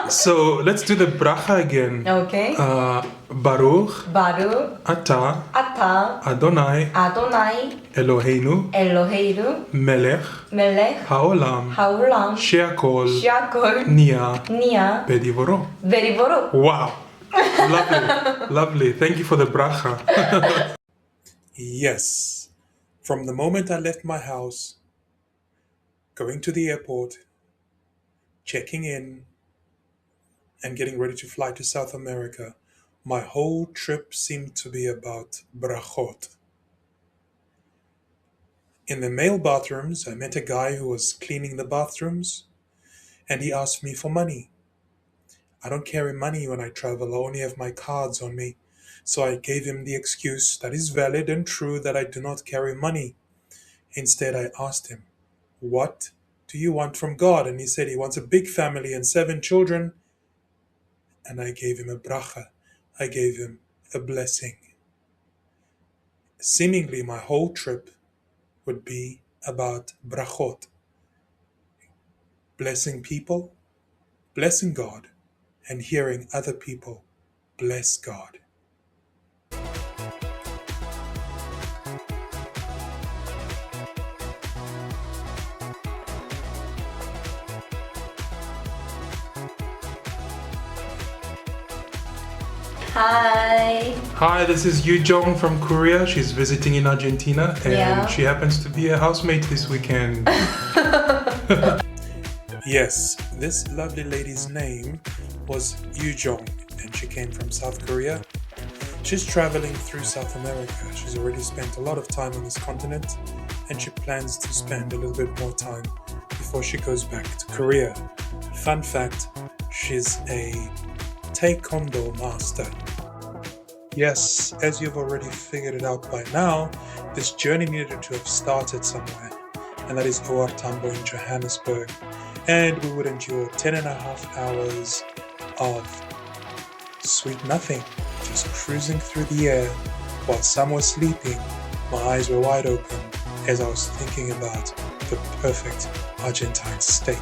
So let's do the bracha again. Okay. Baruch Baruch Ata Ata Adonai Adonai Eloheinu Eloheinu Melech Melech Haolam Haolam She'akol Shakol Nia Nia Bedivoro. Verivoro. Wow. Lovely. Lovely. Thank you for the bracha. Yes. From the moment I left my house, going to the airport, checking in, and getting ready to fly to South America, my whole trip seemed to be about brachot. In the male bathrooms, I met a guy who was cleaning the bathrooms, and he asked me for money. I don't carry money when I travel, I only have my cards on me. So I gave him the excuse that is valid and true that I do not carry money. Instead, I asked him, "What do you want from God?" And he said he wants a big family and 7 children. And I gave him a bracha. I gave him a blessing. Seemingly, my whole trip would be about brachot. Blessing people, blessing God, and hearing other people bless God. Hi. Hi, this is Yu Jong from Korea. She's visiting in Argentina, and Yeah. she happens to be a housemate this weekend. Yes, this lovely lady's name was Yu Jong, and she came from South Korea. She's traveling through South America. She's already spent a lot of time on this continent, and she plans to spend a little bit more time before she goes back to Korea. Fun fact, she's a taekwondo master. Yes, as you've already figured it out by now, this journey needed to have started somewhere, and that is OR Tambo in Johannesburg. And we would endure 10.5 hours of sweet nothing, just cruising through the air while some were sleeping. My eyes were wide open as I was thinking about the perfect Argentine steak.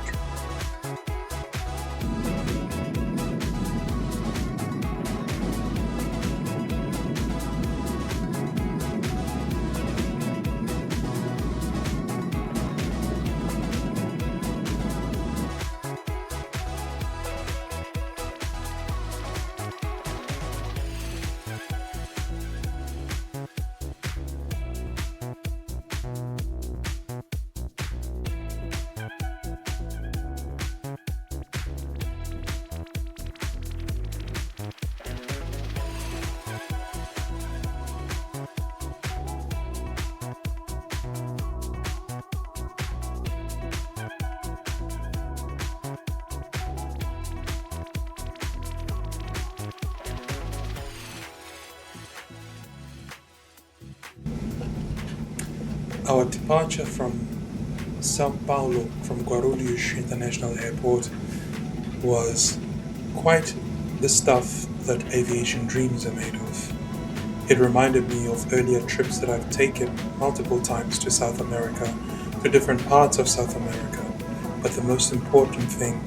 Our departure from Sao Paulo, from Guarulhos International Airport, was quite the stuff that aviation dreams are made of. It reminded me of earlier trips that I've taken multiple times to South America, to different parts of South America. But the most important thing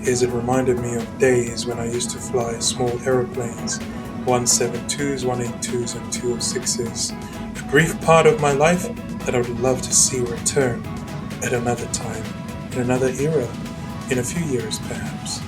is it reminded me of days when I used to fly small aeroplanes, 172s, 182s, and 206s. A brief part of my life that I would love to see return at another time, in another era, in a few years perhaps.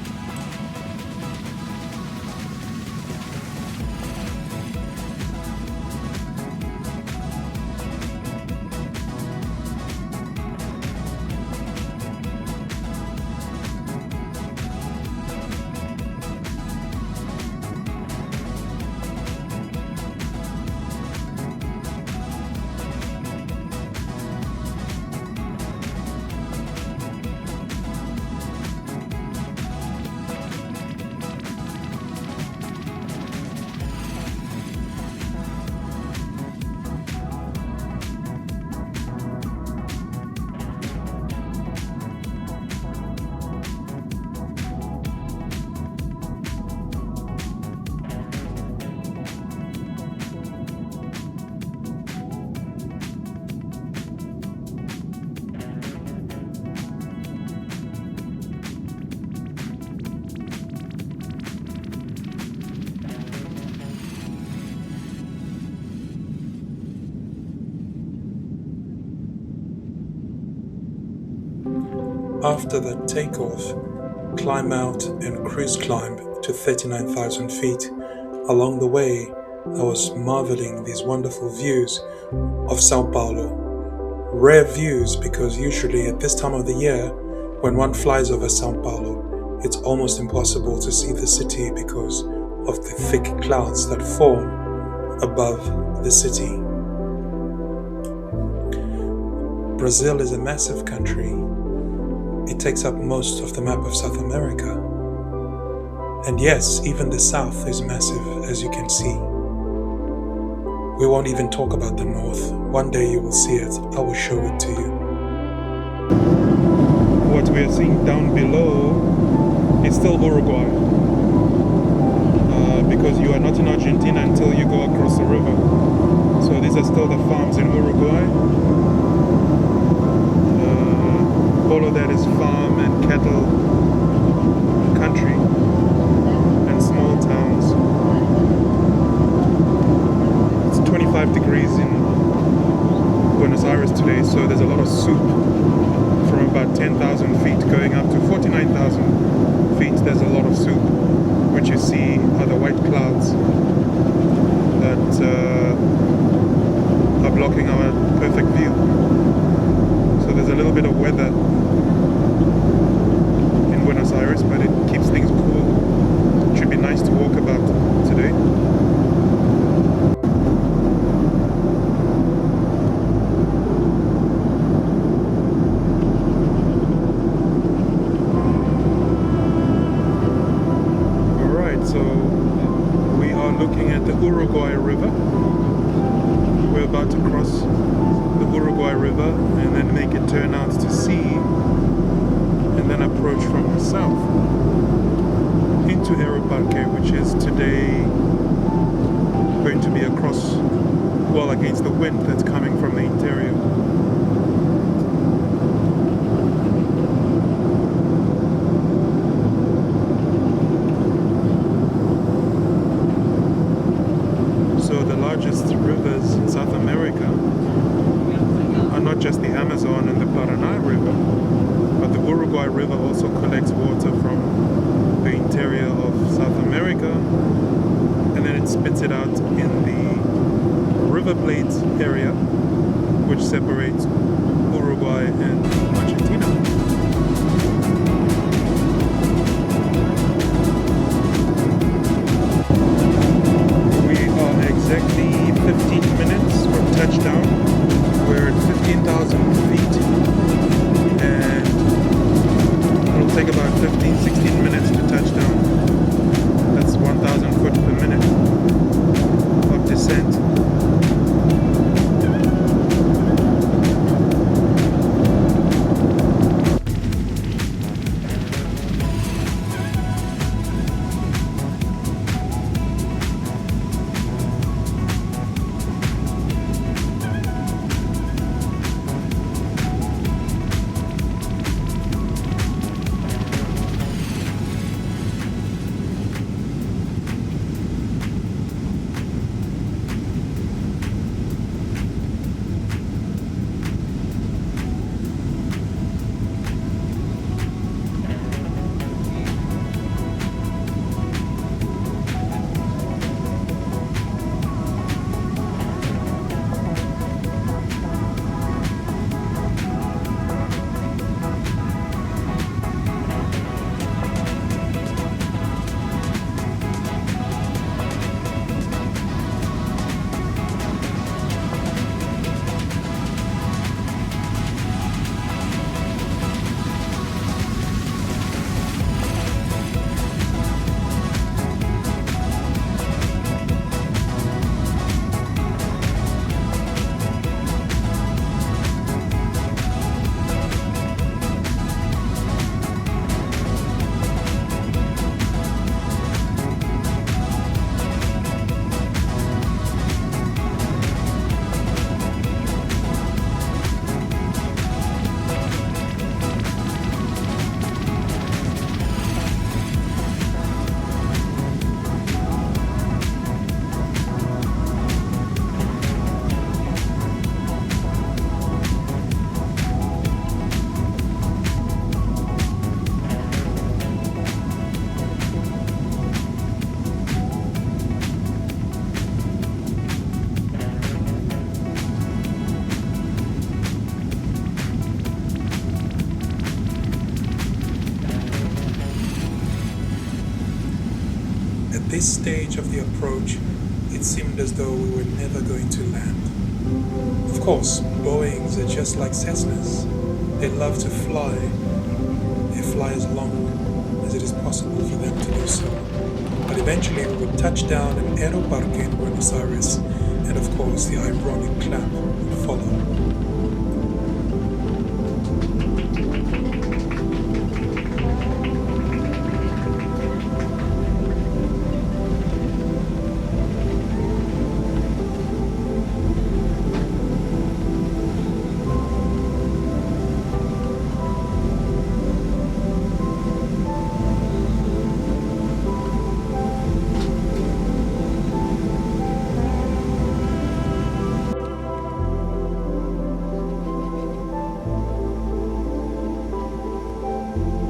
After that takeoff, climb out and cruise climb to 39,000 feet. Along the way, I was marveling these wonderful views of Sao Paulo. Rare views because usually at this time of the year, when one flies over Sao Paulo, it's almost impossible to see the city because of the thick clouds that form above the city. Brazil is a massive country. It takes up most of the map of South America. And yes, even the south is massive, as you can see. We won't even talk about the north. One day you will see it. I will show it to you. What we are seeing down below is still Uruguay. Because you are not in Argentina until you go across the river. So these are still the farms in Uruguay. All of that is farm and cattle country and small towns. It's 25 degrees in Buenos Aires today, so there's a lot of soup. From about 10,000 feet going up to 49,000 feet, there's a lot of soup. What you see are the white clouds that are blocking our perfect view. So there's a little bit of weather in Buenos Aires, but it keeps things cool. It should be nice to walk about today. Alright, so we are looking at the Uruguay River. We're about to cross the Uruguay River and then make it turn out to sea and then approach from the south into Aeroparque, which is today going to be across, well, against the wind that's coming from the interior. So the largest rivers in South America are not just the Amazon and the Paraná River, but the Uruguay River also collects water from the interior of South America, and then it spits it out in the River Plate area, which separates Uruguay and Argentina. Exactly 15 minutes from touchdown. We're at 15,000 feet and it'll take about 15-16 minutes to touchdown. That's 1,000 foot per minute of descent. At this stage of the approach, it seemed as though we were never going to land. Of course, Boeings are just like Cessnas. They love to fly. They fly as long as it is possible for them to do so. But eventually we would touch down in Aeroparque in Buenos Aires, and of course the ironic clap would follow.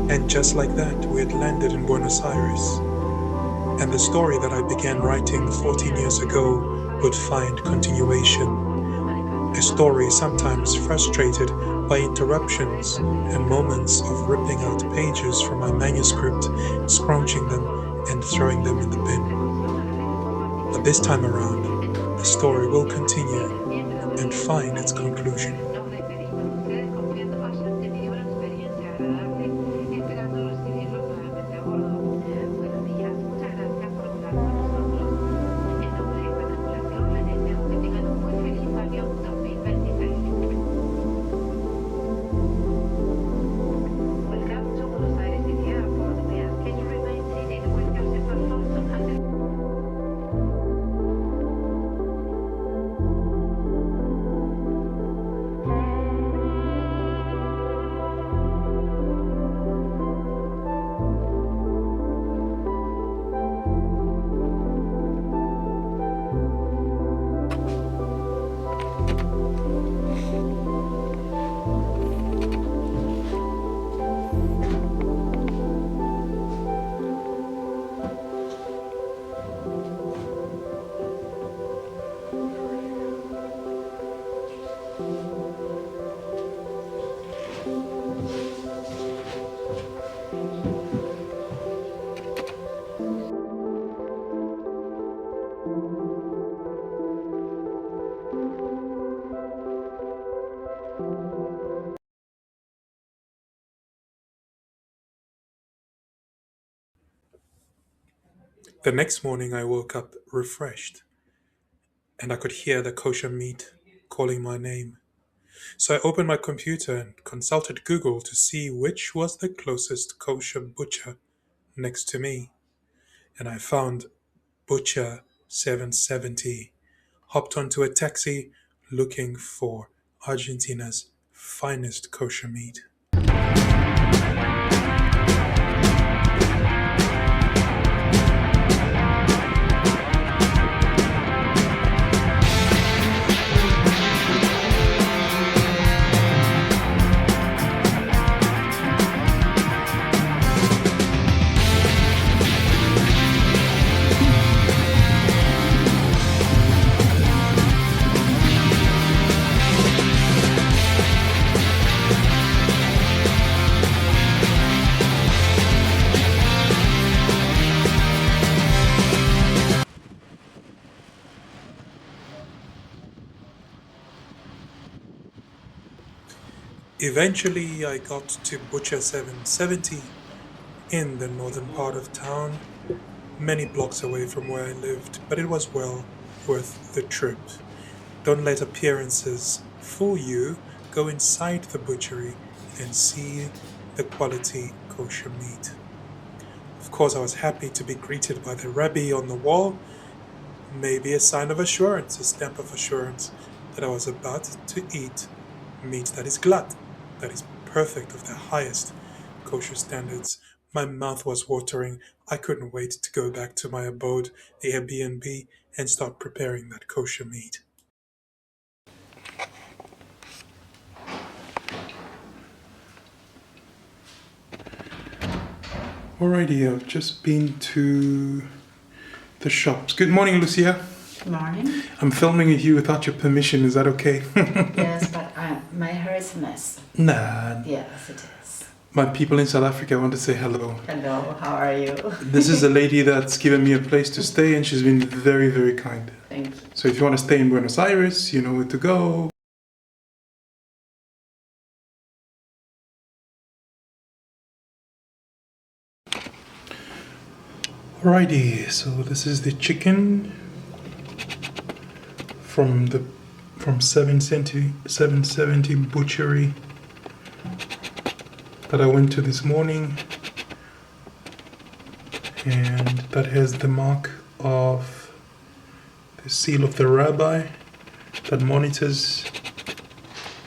And just like that, we had landed in Buenos Aires. And the story that I began writing 14 years ago would find continuation. A story sometimes frustrated by interruptions and moments of ripping out pages from my manuscript, scrunching them, and throwing them in the bin. But this time around, the story will continue and find its conclusion. The next morning I woke up refreshed, and I could hear the kosher meat calling my name. So I opened my computer and consulted Google to see which was the closest kosher butcher next to me. And I found Butcher 770, hopped onto a taxi looking for Argentina's finest kosher meat. Eventually, I got to Butcher 770 in the northern part of town, many blocks away from where I lived, but it was well worth the trip. Don't let appearances fool you. Go inside the butchery and see the quality kosher meat. Of course, I was happy to be greeted by the rabbi on the wall, maybe a sign of assurance, a stamp of assurance that I was about to eat meat that is glatt, that is perfect of the highest kosher standards. My mouth was watering. I couldn't wait to go back to my abode, the Airbnb, and start preparing that kosher meat. Alrighty, I've just been to the shops. Good morning, Lucia. Good morning. I'm filming you without your permission. Is that okay? Yes, but my hair is a mess. Nah. Yes, it is. My people in South Africa want to say hello. Hello, how are you? This is a lady that's given me a place to stay and she's been very, very kind. Thank you. So if you want to stay in Buenos Aires, you know where to go. Alrighty, so this is the chicken from 770 butchery that I went to this morning, and that has the mark of the seal of the rabbi that monitors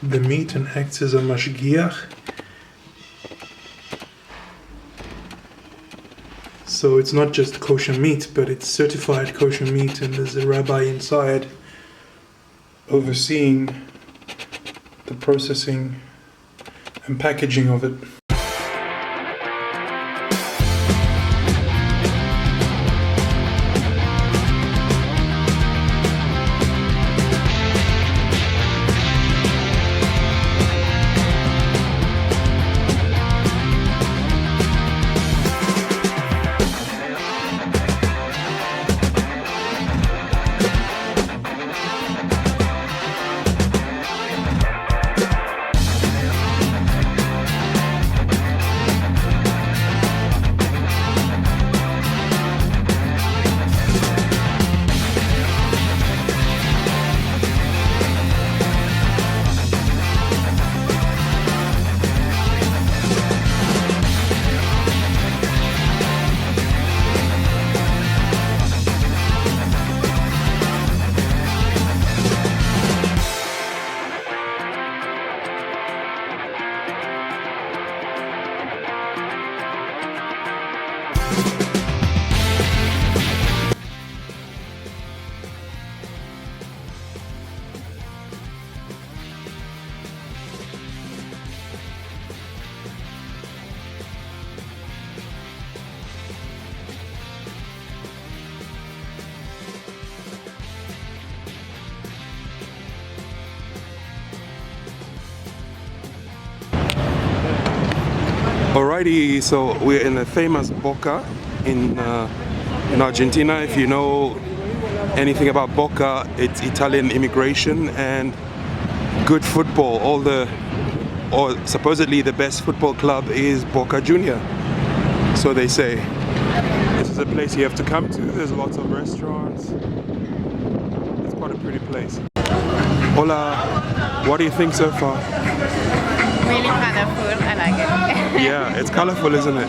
the meat and acts as a mashgiach. So it's not just kosher meat, but it's certified kosher meat, and there's a rabbi inside overseeing the processing and packaging of it. Alrighty, so we're in the famous Boca in Argentina. If you know anything about Boca, it's Italian immigration and good football. Or supposedly the best football club is Boca Junior. So they say. This is a place you have to come to. There's lots of restaurants. It's quite a pretty place. Hola, what do you think so far? Really colorful, I like it. Yeah, it's colorful, isn't it?